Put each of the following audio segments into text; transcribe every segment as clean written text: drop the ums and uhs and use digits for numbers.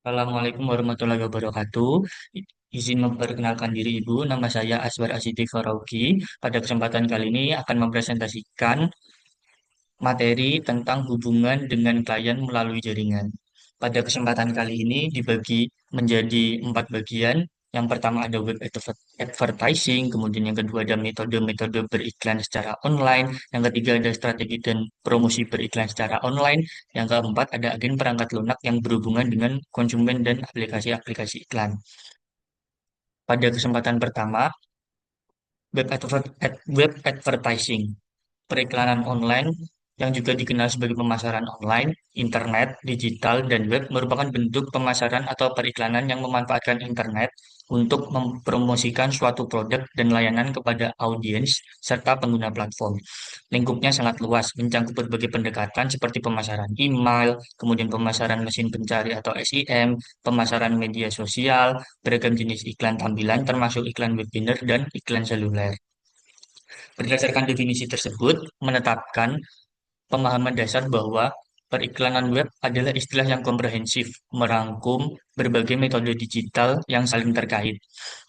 Assalamualaikum warahmatullahi wabarakatuh. Izin memperkenalkan diri Ibu, nama saya Aswar Asiti Farauki. Pada kesempatan kali ini akan mempresentasikan materi tentang hubungan dengan klien melalui jaringan. Pada kesempatan kali ini dibagi menjadi 4 bagian. Yang pertama ada advertising, kemudian yang kedua ada metode-metode beriklan secara online, yang ketiga ada strategi dan promosi beriklan secara online, yang keempat ada agen perangkat lunak yang berhubungan dengan konsumen dan aplikasi-aplikasi iklan. Pada kesempatan pertama, web advertising, periklanan online yang juga dikenal sebagai pemasaran online, internet, digital, dan web merupakan bentuk pemasaran atau periklanan yang memanfaatkan internet untuk mempromosikan suatu produk dan layanan kepada audiens serta pengguna platform. Lingkupnya sangat luas, mencakup berbagai pendekatan seperti pemasaran email, kemudian pemasaran mesin pencari atau SEM, pemasaran media sosial, beragam jenis iklan tampilan termasuk iklan webinar dan iklan seluler. Berdasarkan definisi tersebut, menetapkan pemahaman dasar bahwa periklanan web adalah istilah yang komprehensif, merangkum berbagai metode digital yang saling terkait,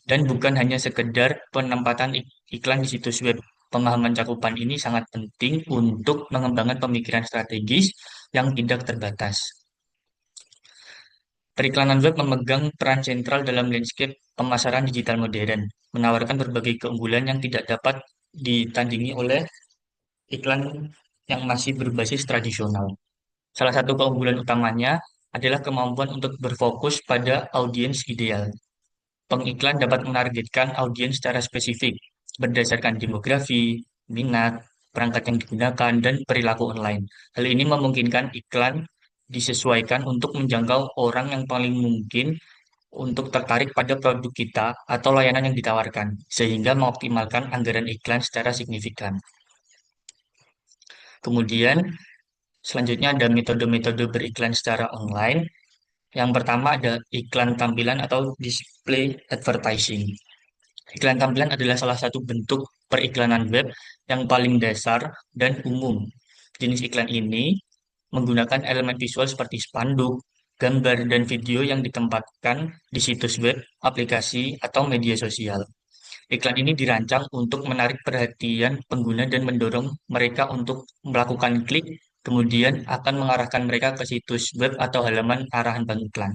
dan bukan hanya sekedar penempatan iklan di situs web. Pemahaman cakupan ini sangat penting untuk mengembangkan pemikiran strategis yang tidak terbatas. Periklanan web memegang peran sentral dalam landscape pemasaran digital modern, menawarkan berbagai keunggulan yang tidak dapat ditandingi oleh iklan yang masih berbasis tradisional. Salah satu keunggulan utamanya adalah kemampuan untuk berfokus pada audiens ideal. Pengiklan dapat menargetkan audiens secara spesifik berdasarkan demografi, minat, perangkat yang digunakan, dan perilaku online. Hal ini memungkinkan iklan disesuaikan untuk menjangkau orang yang paling mungkin untuk tertarik pada produk kita atau layanan yang ditawarkan, sehingga mengoptimalkan anggaran iklan secara signifikan. Kemudian, selanjutnya ada metode-metode beriklan secara online. Yang pertama ada iklan tampilan atau display advertising. Iklan tampilan adalah salah satu bentuk periklanan web yang paling dasar dan umum. Jenis iklan ini menggunakan elemen visual seperti spanduk, gambar, dan video yang ditempatkan di situs web, aplikasi, atau media sosial. Iklan ini dirancang untuk menarik perhatian pengguna dan mendorong mereka untuk melakukan klik, kemudian akan mengarahkan mereka ke situs web atau halaman arahan pengiklan.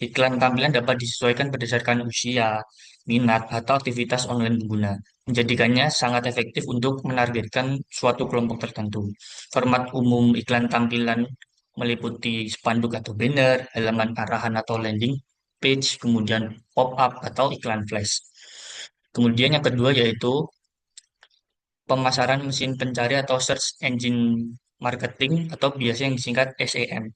Iklan tampilan dapat disesuaikan berdasarkan usia, minat, atau aktivitas online pengguna, menjadikannya sangat efektif untuk menargetkan suatu kelompok tertentu. Format umum iklan tampilan meliputi spanduk atau banner, halaman arahan atau landing page, kemudian pop-up atau iklan flash. Kemudian yang kedua yaitu pemasaran mesin pencari atau search engine marketing atau biasa yang disingkat SEM.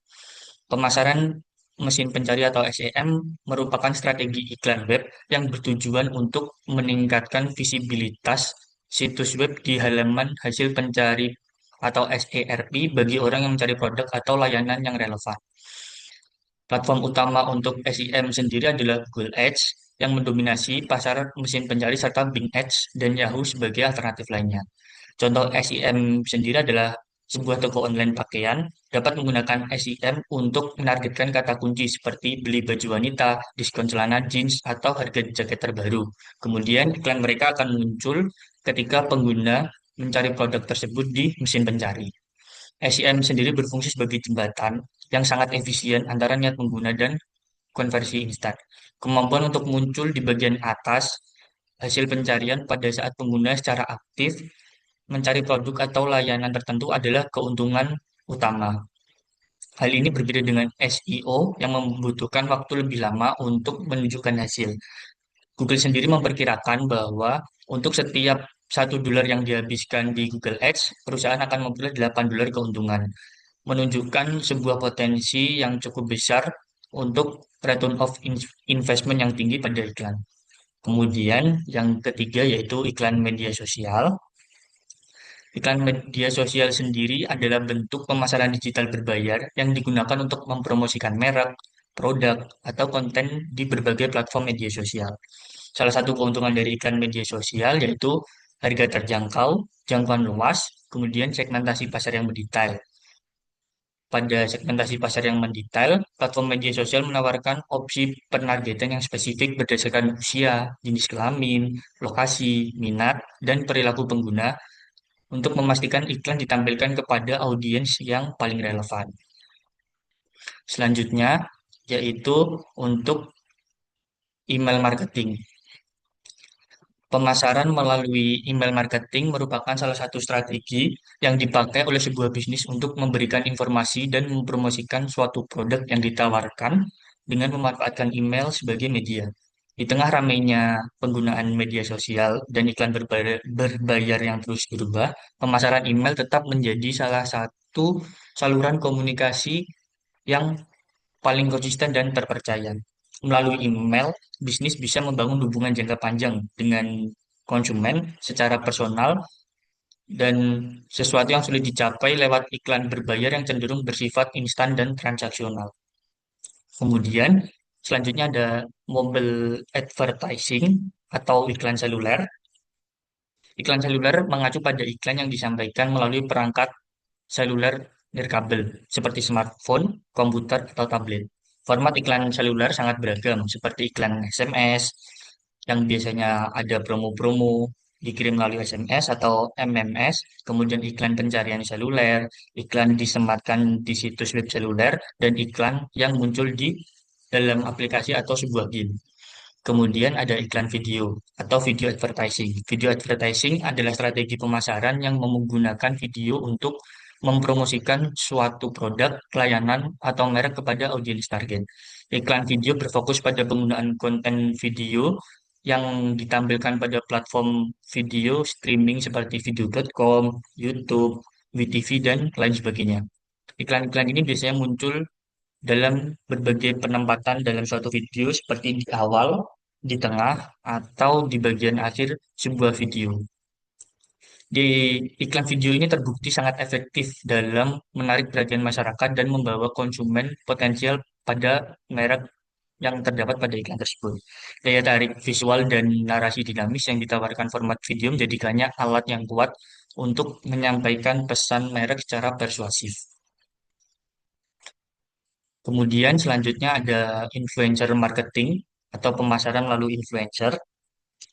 Pemasaran mesin pencari atau SEM merupakan strategi iklan web yang bertujuan untuk meningkatkan visibilitas situs web di halaman hasil pencari atau SERP bagi orang yang mencari produk atau layanan yang relevan. Platform utama untuk SEM sendiri adalah Google Ads yang mendominasi pasar mesin pencari serta Bing Ads dan Yahoo sebagai alternatif lainnya. Contoh SEM sendiri adalah sebuah toko online pakaian dapat menggunakan SEM untuk menargetkan kata kunci seperti beli baju wanita, diskon celana jeans, atau harga jaket terbaru. Kemudian iklan mereka akan muncul ketika pengguna mencari produk tersebut di mesin pencari. SEM sendiri berfungsi sebagai jembatan yang sangat efisien antara niat pengguna dan konversi instan. Kemampuan untuk muncul di bagian atas hasil pencarian pada saat pengguna secara aktif mencari produk atau layanan tertentu adalah keuntungan utama. Hal ini berbeda dengan SEO yang membutuhkan waktu lebih lama untuk menunjukkan hasil. Google sendiri memperkirakan bahwa untuk setiap $1 yang dihabiskan di Google Ads, perusahaan akan memperoleh $8 keuntungan, menunjukkan sebuah potensi yang cukup besar untuk return of investment yang tinggi pada iklan. Kemudian yang ketiga yaitu iklan media sosial. Iklan media sosial sendiri adalah bentuk pemasaran digital berbayar yang digunakan untuk mempromosikan merek, produk, atau konten di berbagai platform media sosial. Salah satu keuntungan dari iklan media sosial yaitu harga terjangkau, jangkauan luas, kemudian segmentasi pasar yang mendetail. pada segmentasi pasar yang mendetail, platform media sosial menawarkan opsi penargetan yang spesifik berdasarkan usia, jenis kelamin, lokasi, minat, dan perilaku pengguna untuk memastikan iklan ditampilkan kepada audiens yang paling relevan. Selanjutnya, yaitu untuk email marketing. Pemasaran melalui email marketing merupakan salah satu strategi yang dipakai oleh sebuah bisnis untuk memberikan informasi dan mempromosikan suatu produk yang ditawarkan dengan memanfaatkan email sebagai media. Di tengah ramainya penggunaan media sosial dan iklan berbayar yang terus berubah, pemasaran email tetap menjadi salah satu saluran komunikasi yang paling konsisten dan terpercaya. Melalui email, bisnis bisa membangun hubungan jangka panjang dengan konsumen secara personal dan sesuatu yang sulit dicapai lewat iklan berbayar yang cenderung bersifat instan dan transaksional. Kemudian, selanjutnya ada mobile advertising atau iklan seluler. Iklan seluler mengacu pada iklan yang disampaikan melalui perangkat seluler nirkabel seperti smartphone, komputer, atau tablet. Format iklan seluler sangat beragam, seperti iklan SMS yang biasanya ada promo-promo dikirim melalui SMS atau MMS, kemudian iklan pencarian seluler, iklan disematkan di situs web seluler, dan iklan yang muncul di dalam aplikasi atau sebuah game. Kemudian ada iklan video atau video advertising. Video advertising adalah strategi pemasaran yang menggunakan video untuk mempromosikan suatu produk, layanan, atau merek kepada audiens target. Iklan video berfokus pada penggunaan konten video yang ditampilkan pada platform video streaming seperti video.com, YouTube, WeTV, dan lain sebagainya. Iklan-iklan ini biasanya muncul dalam berbagai penempatan dalam suatu video seperti di awal, di tengah, atau di bagian akhir sebuah video. Di iklan video ini terbukti sangat efektif dalam menarik perhatian masyarakat dan membawa konsumen potensial pada merek yang terdapat pada iklan tersebut. Daya tarik visual dan narasi dinamis yang ditawarkan format video menjadikannya alat yang kuat untuk menyampaikan pesan merek secara persuasif. Kemudian selanjutnya ada influencer marketing atau pemasaran melalui influencer.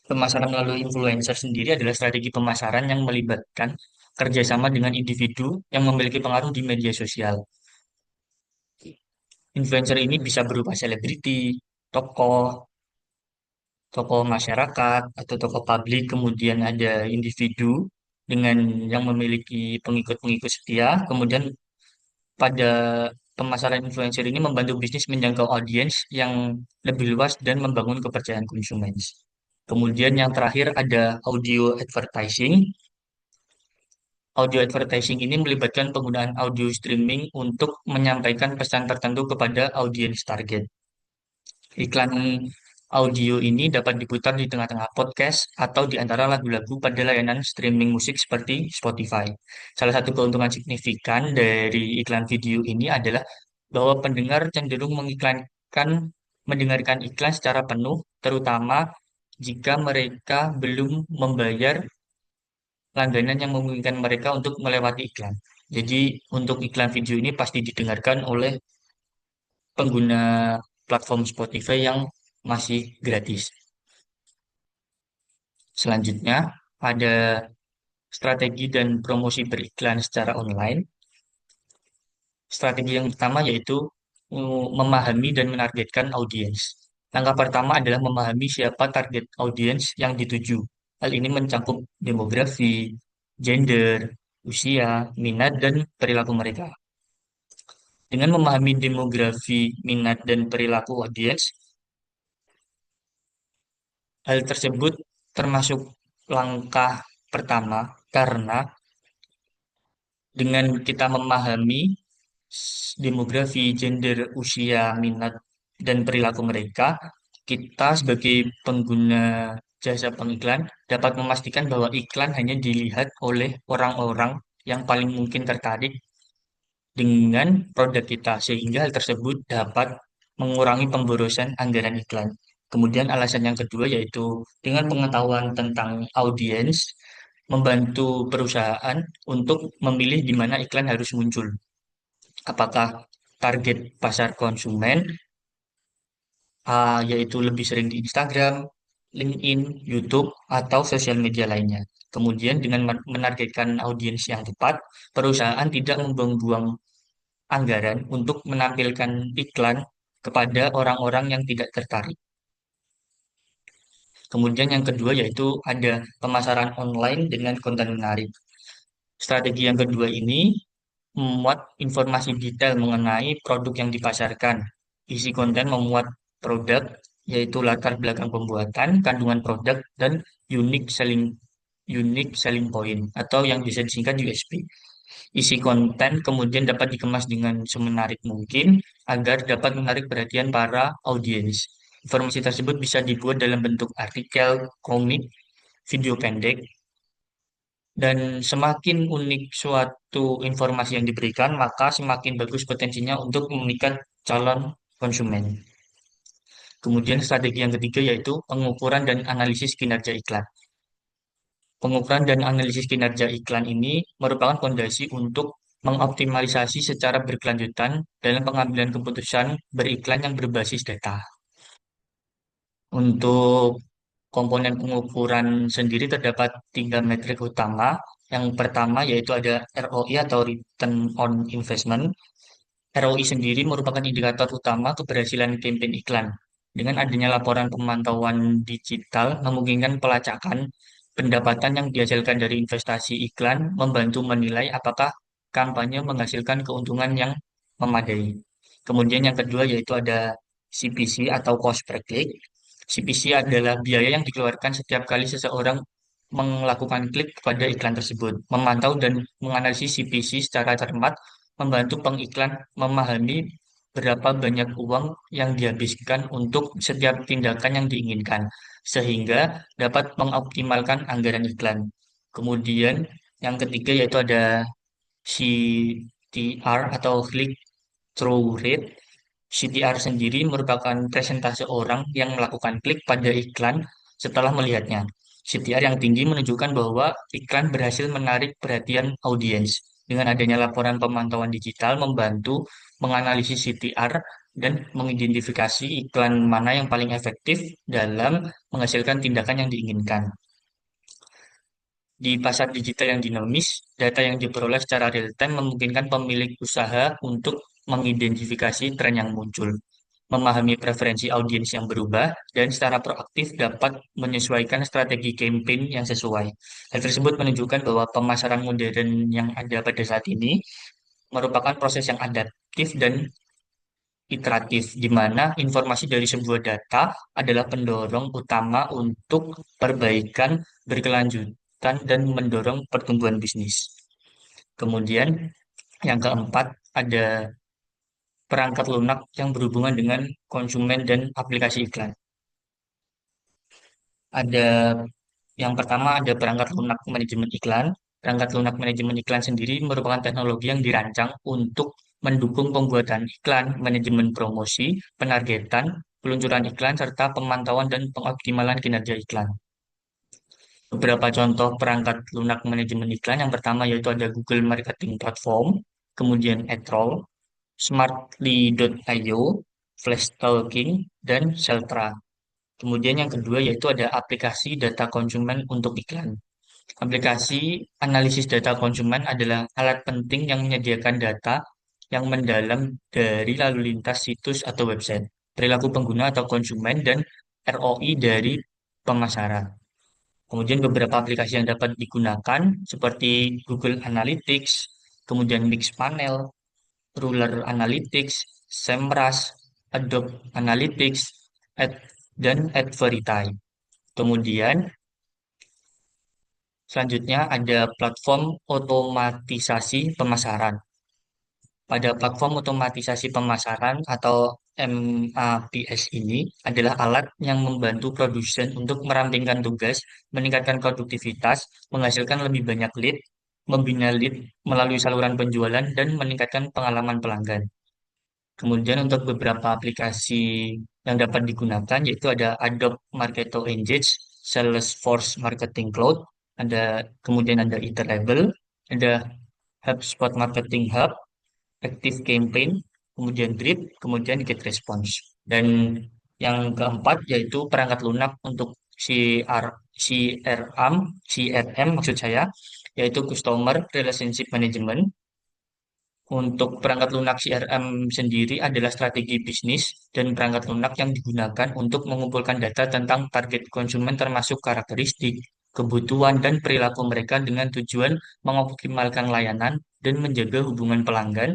Pemasaran melalui influencer sendiri adalah strategi pemasaran yang melibatkan kerjasama dengan individu yang memiliki pengaruh di media sosial. Influencer ini bisa berupa selebriti, tokoh, tokoh masyarakat, atau tokoh publik. Kemudian ada individu dengan yang memiliki pengikut-pengikut setia. Kemudian pada pemasaran influencer ini membantu bisnis menjangkau audiens yang lebih luas dan membangun kepercayaan konsumen. Kemudian yang terakhir ada audio advertising. Audio advertising ini melibatkan penggunaan audio streaming untuk menyampaikan pesan tertentu kepada audiens target. Iklan audio ini dapat diputar di tengah-tengah podcast atau di antara lagu-lagu pada layanan streaming musik seperti Spotify. Salah satu keuntungan signifikan dari iklan video ini adalah bahwa pendengar cenderung mendengarkan iklan secara penuh, terutama jika mereka belum membayar langganan yang memungkinkan mereka untuk melewati iklan. Jadi untuk iklan video ini pasti didengarkan oleh pengguna platform Spotify yang masih gratis. Selanjutnya ada strategi dan promosi beriklan secara online. Strategi yang pertama yaitu memahami dan menargetkan audiens. Langkah pertama adalah memahami siapa target audiens yang dituju. Hal ini mencakup demografi, gender, usia, minat, dan perilaku mereka. Dengan memahami demografi, minat, dan perilaku audiens, hal tersebut termasuk langkah pertama karena dengan kita memahami demografi, gender, usia, minat, dan perilaku mereka, kita sebagai pengguna jasa pengiklan dapat memastikan bahwa iklan hanya dilihat oleh orang-orang yang paling mungkin tertarik dengan produk kita, sehingga hal tersebut dapat mengurangi pemborosan anggaran iklan. Kemudian alasan yang kedua yaitu dengan pengetahuan tentang audiens, membantu perusahaan untuk memilih di mana iklan harus muncul. apakah target pasar konsumen yaitu lebih sering di Instagram, LinkedIn, YouTube, atau sosial media lainnya. Kemudian dengan menargetkan audiens yang tepat, perusahaan tidak membuang-buang anggaran untuk menampilkan iklan kepada orang-orang yang tidak tertarik. Kemudian yang kedua yaitu ada pemasaran online dengan konten menarik. Strategi yang kedua ini memuat informasi detail mengenai produk yang dipasarkan. Isi konten memuat produk, yaitu latar belakang pembuatan, kandungan produk, dan unique selling point atau yang bisa disingkat USP. Isi konten kemudian dapat dikemas dengan semenarik mungkin agar dapat menarik perhatian para audiens. Informasi tersebut bisa dibuat dalam bentuk artikel, komik, video pendek, dan semakin unik suatu informasi yang diberikan, maka semakin bagus potensinya untuk memikat calon konsumen. Kemudian strategi yang ketiga yaitu pengukuran dan analisis kinerja iklan. Pengukuran dan analisis kinerja iklan ini merupakan fondasi untuk mengoptimalisasi secara berkelanjutan dalam pengambilan keputusan beriklan yang berbasis data. Untuk komponen pengukuran sendiri terdapat tiga metrik utama. Yang pertama yaitu ada ROI atau Return on Investment. ROI sendiri merupakan indikator utama keberhasilan kampanye iklan. Dengan adanya laporan pemantauan digital, memungkinkan pelacakan pendapatan yang dihasilkan dari investasi iklan membantu menilai apakah kampanye menghasilkan keuntungan yang memadai. Kemudian yang kedua yaitu ada CPC atau cost per click. CPC adalah biaya yang dikeluarkan setiap kali seseorang melakukan klik pada iklan tersebut. Memantau dan menganalisis CPC secara cermat membantu pengiklan memahami berapa banyak uang yang dihabiskan untuk setiap tindakan yang diinginkan, sehingga dapat mengoptimalkan anggaran iklan. Kemudian yang ketiga yaitu ada CTR atau click through rate. CTR sendiri merupakan presentase orang yang melakukan klik pada iklan setelah melihatnya. CTR yang tinggi menunjukkan bahwa iklan berhasil menarik perhatian audiens. Dengan adanya laporan pemantauan digital membantu menganalisis CTR dan mengidentifikasi iklan mana yang paling efektif dalam menghasilkan tindakan yang diinginkan. Di pasar digital yang dinamis, data yang diperoleh secara real-time memungkinkan pemilik usaha untuk mengidentifikasi tren yang muncul, memahami preferensi audiens yang berubah, dan secara proaktif dapat menyesuaikan strategi campaign yang sesuai. Hal tersebut menunjukkan bahwa pemasaran modern yang ada pada saat ini merupakan proses yang adaptif dan iteratif, di mana informasi dari sebuah data adalah pendorong utama untuk perbaikan berkelanjutan dan mendorong pertumbuhan bisnis. Kemudian yang keempat ada perangkat lunak yang berhubungan dengan konsumen dan aplikasi iklan. Ada yang pertama ada perangkat lunak manajemen iklan. Perangkat lunak manajemen iklan sendiri merupakan teknologi yang dirancang untuk mendukung pembuatan iklan, manajemen promosi, penargetan, peluncuran iklan, serta pemantauan dan pengoptimalan kinerja iklan. Beberapa contoh perangkat lunak manajemen iklan yang pertama yaitu ada Google Marketing Platform, kemudian Adroll, Smartly.io, Flashtalking, dan Seltra. Kemudian yang kedua yaitu ada aplikasi data konsumen untuk iklan. Aplikasi analisis data konsumen adalah alat penting yang menyediakan data yang mendalam dari lalu lintas situs atau website, perilaku pengguna atau konsumen, dan ROI dari pemasaran. Kemudian beberapa aplikasi yang dapat digunakan seperti Google Analytics, kemudian Mixpanel, Ruler Analytics, Semrush, Adobe Analytics, dan Adverity. Kemudian selanjutnya ada platform otomatisasi pemasaran. Pada platform otomatisasi pemasaran atau MAPS ini adalah alat yang membantu produsen untuk merampingkan tugas, meningkatkan produktivitas, menghasilkan lebih banyak lead, membina lead melalui saluran penjualan, dan meningkatkan pengalaman pelanggan. Kemudian untuk beberapa aplikasi yang dapat digunakan yaitu ada Adobe Marketo Engage, Salesforce Marketing Cloud, kemudian ada Iterable, ada HubSpot Marketing Hub, Active Campaign, kemudian Drip, kemudian Get Response. Dan yang keempat yaitu perangkat lunak untuk CR, CRM, CRM maksud saya, yaitu Customer Relationship Management. Untuk perangkat lunak CRM sendiri adalah strategi bisnis dan perangkat lunak yang digunakan untuk mengumpulkan data tentang target konsumen termasuk karakteristik, kebutuhan, dan perilaku mereka dengan tujuan mengoptimalkan layanan dan menjaga hubungan pelanggan.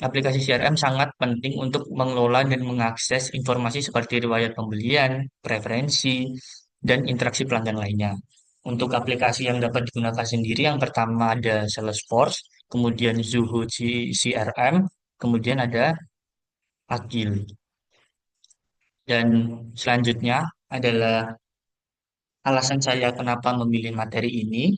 Aplikasi CRM sangat penting untuk mengelola dan mengakses informasi seperti riwayat pembelian, preferensi, dan interaksi pelanggan lainnya. Untuk aplikasi yang dapat digunakan sendiri, yang pertama ada Salesforce, kemudian Zoho CRM, kemudian ada Agile. Dan selanjutnya adalah alasan saya kenapa memilih materi ini.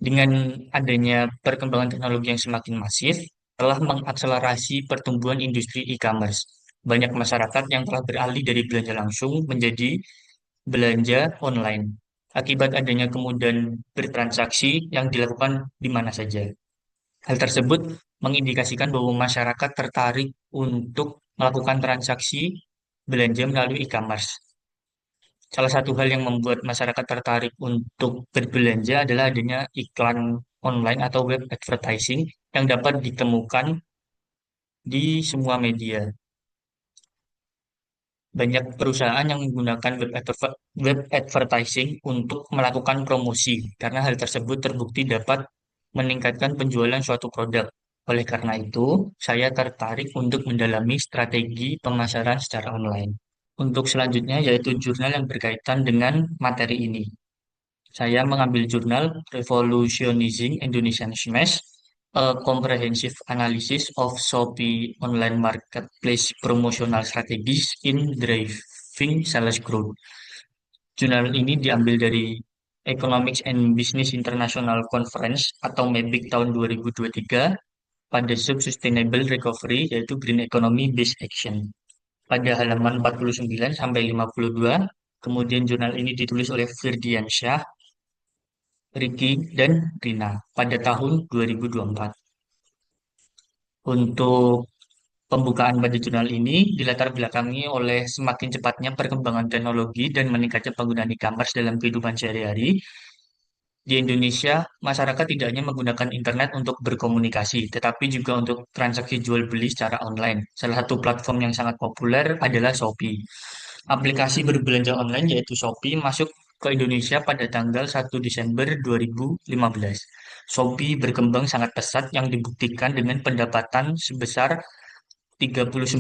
Dengan adanya perkembangan teknologi yang semakin masif, telah mengakselerasi pertumbuhan industri e-commerce. Banyak masyarakat yang telah beralih dari belanja langsung menjadi belanja online. Akibat adanya kemudahan bertransaksi yang dilakukan di mana saja. Hal tersebut mengindikasikan bahwa masyarakat tertarik untuk melakukan transaksi belanja melalui e-commerce. Salah satu hal yang membuat masyarakat tertarik untuk berbelanja adalah adanya iklan online atau web advertising yang dapat ditemukan di semua media. Banyak perusahaan yang menggunakan web advertising untuk melakukan promosi, karena hal tersebut terbukti dapat meningkatkan penjualan suatu produk. Oleh karena itu, saya tertarik untuk mendalami strategi pemasaran secara online. Untuk selanjutnya yaitu jurnal yang berkaitan dengan materi ini. Saya mengambil jurnal Revolutionizing Indonesian Smash, A Comprehensive Analysis of Shopee Online Marketplace Promotional Strategies in Driving Sales Growth. Jurnal ini diambil dari Economics and Business International Conference atau MEBIC tahun 2023 pada sub Sustainable Recovery yaitu Green Economy Based Action. Pada halaman 49 sampai 52, kemudian jurnal ini ditulis oleh Firdian Syah, Ricky, dan Rina pada tahun 2024. Untuk pembukaan pada jurnal ini dilatar belakangi oleh semakin cepatnya perkembangan teknologi dan meningkatnya penggunaan e-commerce dalam kehidupan sehari-hari. Di Indonesia, masyarakat tidak hanya menggunakan internet untuk berkomunikasi, tetapi juga untuk transaksi jual beli secara online. Salah satu platform yang sangat populer adalah Shopee. Aplikasi berbelanja online yaitu Shopee masuk ke Indonesia pada tanggal 1 Desember 2015. Shopee berkembang sangat pesat yang dibuktikan dengan pendapatan sebesar 39,4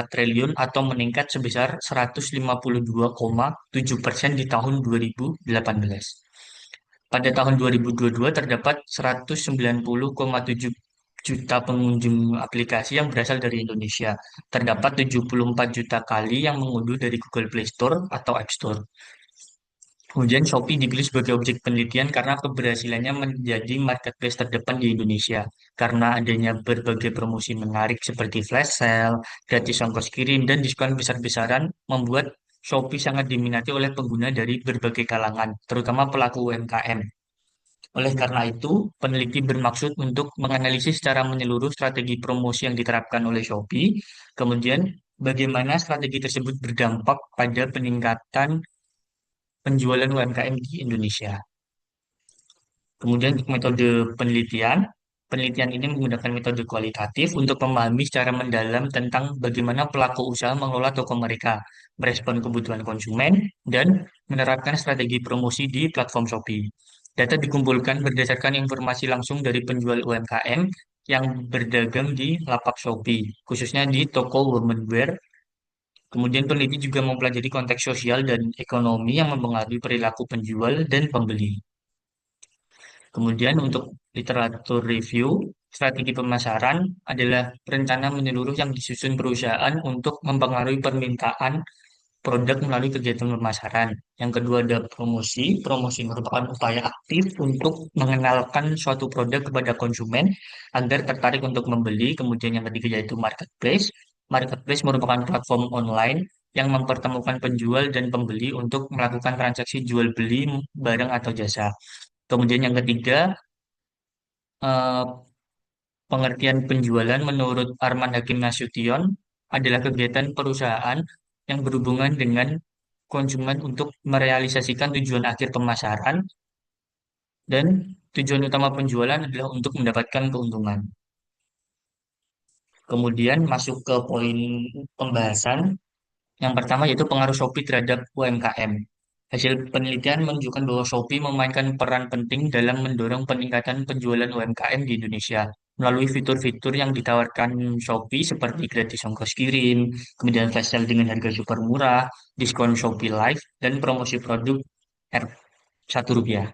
triliun atau meningkat sebesar 152,7% di tahun 2018. Pada tahun 2022 terdapat 190,7 juta pengunjung aplikasi yang berasal dari Indonesia. Terdapat 74 juta kali yang mengunduh dari Google Play Store atau App Store. Kemudian Shopee dipilih sebagai objek penelitian karena keberhasilannya menjadi marketplace terdepan di Indonesia. Karena adanya berbagai promosi menarik seperti flash sale, gratis ongkos kirim, dan diskon besar-besaran membuat Shopee sangat diminati oleh pengguna dari berbagai kalangan, terutama pelaku UMKM. Oleh karena itu, peneliti bermaksud untuk menganalisis secara menyeluruh strategi promosi yang diterapkan oleh Shopee, kemudian bagaimana strategi tersebut berdampak pada peningkatan penjualan UMKM di Indonesia. Kemudian untuk metode penelitian, penelitian ini menggunakan metode kualitatif untuk memahami secara mendalam tentang bagaimana pelaku usaha mengelola toko mereka, merespon kebutuhan konsumen, dan menerapkan strategi promosi di platform Shopee. Data dikumpulkan berdasarkan informasi langsung dari penjual UMKM yang berdagang di lapak Shopee, khususnya di toko womenwear. Kemudian peneliti juga mempelajari konteks sosial dan ekonomi yang mempengaruhi perilaku penjual dan pembeli. Kemudian untuk literatur review, strategi pemasaran adalah rencana menyeluruh yang disusun perusahaan untuk mempengaruhi permintaan produk melalui kegiatan pemasaran. Yang kedua ada promosi. Promosi merupakan upaya aktif untuk mengenalkan suatu produk kepada konsumen agar tertarik untuk membeli. Kemudian yang ketiga yaitu marketplace. Marketplace merupakan platform online yang mempertemukan penjual dan pembeli untuk melakukan transaksi jual beli barang atau jasa. Kemudian yang ketiga, eh, Pengertian penjualan menurut Arman Hakim Nasution adalah kegiatan perusahaan yang berhubungan dengan konsumen untuk merealisasikan tujuan akhir pemasaran dan tujuan utama penjualan adalah untuk mendapatkan keuntungan. Kemudian masuk ke poin pembahasan. Yang pertama yaitu pengaruh Shopee terhadap UMKM. Hasil penelitian menunjukkan bahwa Shopee memainkan peran penting dalam mendorong peningkatan penjualan UMKM di Indonesia melalui fitur-fitur yang ditawarkan Shopee seperti gratis ongkos kirim, kemudian flash sale dengan harga super murah, diskon Shopee Live, dan promosi produk Rp1.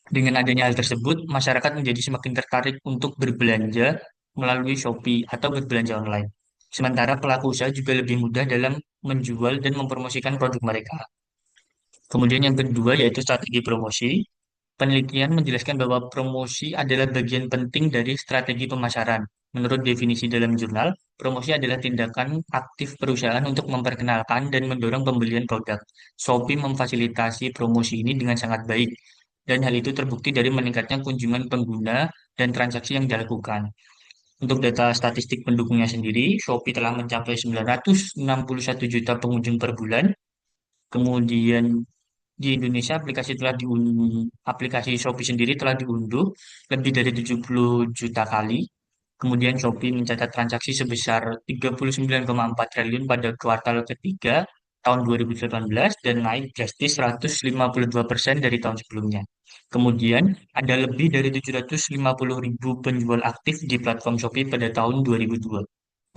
Dengan adanya hal tersebut, masyarakat menjadi semakin tertarik untuk berbelanja melalui Shopee atau berbelanja online. Sementara pelaku usaha juga lebih mudah dalam menjual dan mempromosikan produk mereka. Kemudian yang kedua yaitu strategi promosi. Penelitian menjelaskan bahwa promosi adalah bagian penting dari strategi pemasaran. Menurut definisi dalam jurnal, promosi adalah tindakan aktif perusahaan untuk memperkenalkan dan mendorong pembelian produk. Shopee memfasilitasi promosi ini dengan sangat baik, dan hal itu terbukti dari meningkatnya kunjungan pengguna dan transaksi yang dilakukan. Untuk data statistik pendukungnya sendiri, Shopee telah mencapai 961 juta pengunjung per bulan. Kemudian di Indonesia aplikasi Shopee sendiri telah diunduh lebih dari 70 juta kali. Kemudian Shopee mencatat transaksi sebesar 39,4 triliun pada kuartal ketiga tahun 2018 dan naik drastis 152% dari tahun sebelumnya. Kemudian ada lebih dari 750 ribu penjual aktif di platform Shopee pada tahun 2022.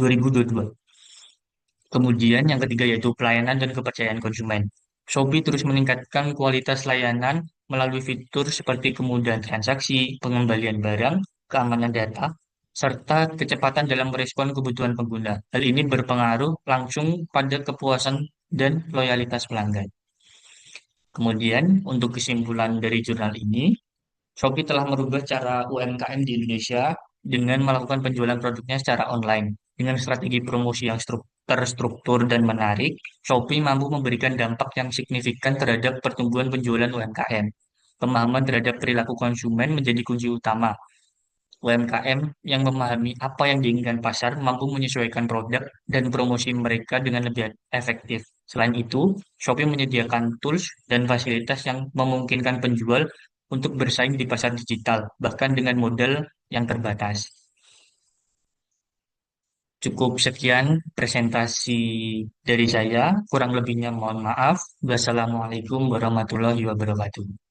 Kemudian yang ketiga yaitu pelayanan dan kepercayaan konsumen. Shopee terus meningkatkan kualitas layanan melalui fitur seperti kemudahan transaksi, pengembalian barang, keamanan data, serta kecepatan dalam merespon kebutuhan pengguna. Hal ini berpengaruh langsung pada kepuasan dan loyalitas pelanggan. Kemudian, untuk kesimpulan dari jurnal ini, Shopee telah merubah cara UMKM di Indonesia dengan melakukan penjualan produknya secara online. Dengan strategi promosi yang terstruktur dan menarik, Shopee mampu memberikan dampak yang signifikan terhadap pertumbuhan penjualan UMKM. Pemahaman terhadap perilaku konsumen menjadi kunci utama. UMKM yang memahami apa yang diinginkan pasar mampu menyesuaikan produk dan promosi mereka dengan lebih efektif. Selain itu, Shopee menyediakan tools dan fasilitas yang memungkinkan penjual untuk bersaing di pasar digital, bahkan dengan modal yang terbatas. Cukup sekian presentasi dari saya, kurang lebihnya mohon maaf. Wassalamualaikum warahmatullahi wabarakatuh.